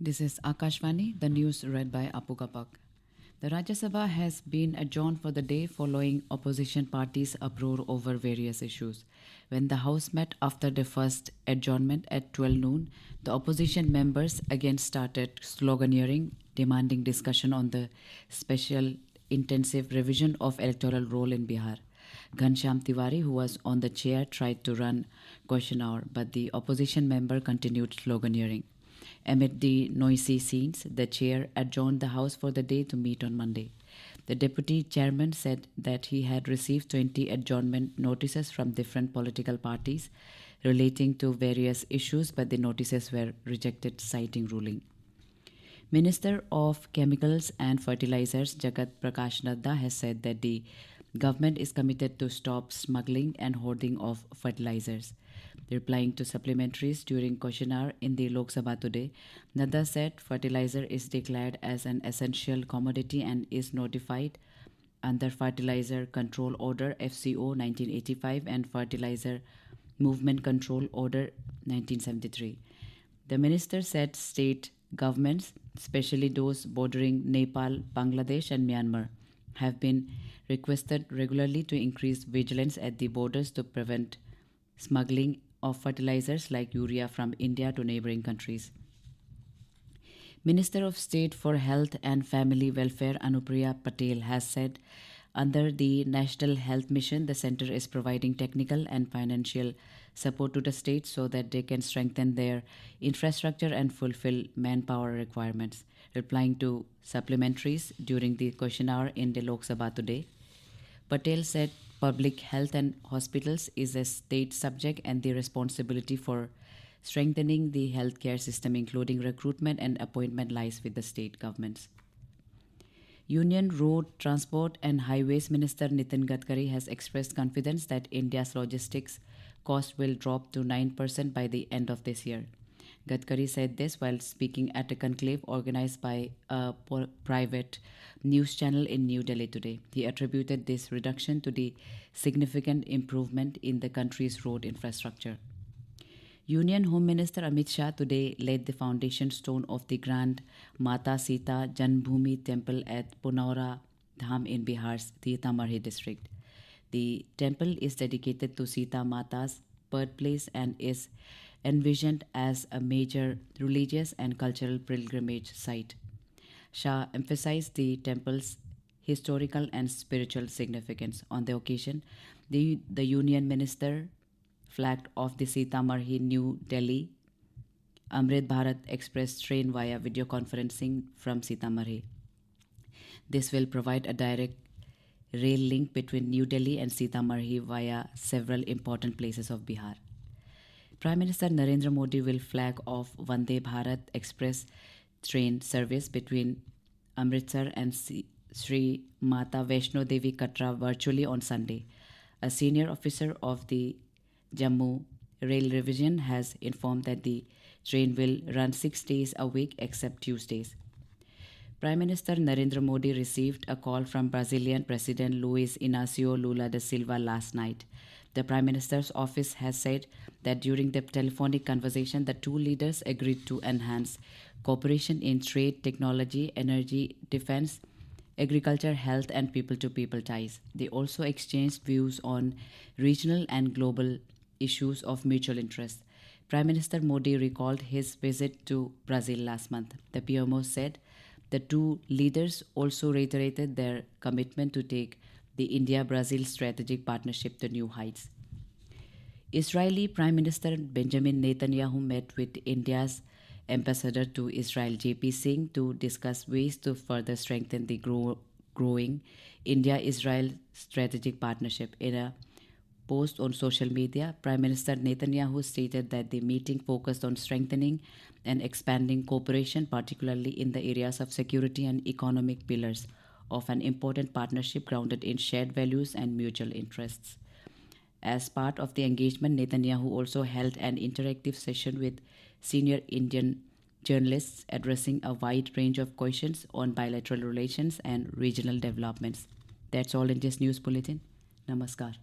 This is Akashvani, the news read by Apu Kapak. The Rajya Sabha has been adjourned for the day following opposition parties' uproar over various issues. When the House met after the first adjournment at 12 noon, the opposition members again started sloganeering, demanding discussion on the special intensive revision of electoral roll in Bihar. Ghanshyam Tiwari, who was on the chair, tried to run question hour, but the opposition member continued sloganeering. Amid the noisy scenes, the chair adjourned the House for the day to meet on Monday. The deputy chairman said that he had received 20 adjournment notices from different political parties relating to various issues, but the notices were rejected, citing ruling. Minister of Chemicals and Fertilizers Jagat Prakash Nadda has said that the government is committed to stop smuggling and hoarding of fertilizers. Replying to supplementaries during question hour in the Lok Sabha today, Nadda said fertilizer is declared as an essential commodity and is notified under Fertilizer Control Order FCO 1985 and Fertilizer Movement Control Order 1973. The minister said state governments, especially those bordering Nepal, Bangladesh, and Myanmar, have been requested regularly to increase vigilance at the borders to prevent smuggling of fertilizers like urea from India to neighboring countries. Minister of State for Health and Family Welfare Anupriya Patel has said under the National Health Mission, the center is providing technical and financial support to the states so that they can strengthen their infrastructure and fulfill manpower requirements. Replying to supplementaries during the question hour in the Lok Sabha today, Patel said public health and hospitals is a state subject and the responsibility for strengthening the healthcare system, including recruitment and appointment, lies with the state governments. Union Road Transport and Highways Minister Nitin Gadkari has expressed confidence that India's logistics cost will drop to 9% by the end of this year. Gadkari said this while speaking at a conclave organized by a private news channel in New Delhi today. He attributed this reduction to the significant improvement in the country's road infrastructure. Union Home Minister Amit Shah today laid the foundation stone of the Grand Mata Sita Janmbhoomi Temple at Punaura Dham in Bihar's Sitamarhi district. The temple is dedicated to Sita Mata's birthplace and is envisioned as a major religious and cultural pilgrimage site. Shah emphasized the temple's historical and spiritual significance. On the occasion, the Union Minister flagged off the Sitamarhi New Delhi Amrit Bharat Express train via video conferencing from Sitamarhi. This will provide a direct rail link between New Delhi and Sitamarhi via several important places of Bihar. Prime Minister Narendra Modi will flag off Vande Bharat Express train service between Amritsar and Sri Mata Vaishno Devi Katra virtually on Sunday. A senior officer of the Jammu Rail Division has informed that the train will run 6 days a week except Tuesdays. Prime Minister Narendra Modi received a call from Brazilian President Luiz Inácio Lula da Silva last night. The Prime Minister's office has said that during the telephonic conversation, the two leaders agreed to enhance cooperation in trade, technology, energy, defense, agriculture, health, and people-to-people ties. They also exchanged views on regional and global issues of mutual interest. Prime Minister Modi recalled his visit to Brazil last month. The PMO said the two leaders also reiterated their commitment to take the India-Brazil strategic partnership to new heights. Israeli Prime Minister Benjamin Netanyahu met with India's ambassador to Israel, JP Singh, to discuss ways to further strengthen the growing India-Israel strategic partnership. In a post on social media, Prime Minister Netanyahu stated that the meeting focused on strengthening and expanding cooperation, particularly in the areas of security and economic pillars of an important partnership grounded in shared values and mutual interests. As part of the engagement, Netanyahu also held an interactive session with senior Indian journalists addressing a wide range of questions on bilateral relations and regional developments. That's all in this news bulletin. Namaskar.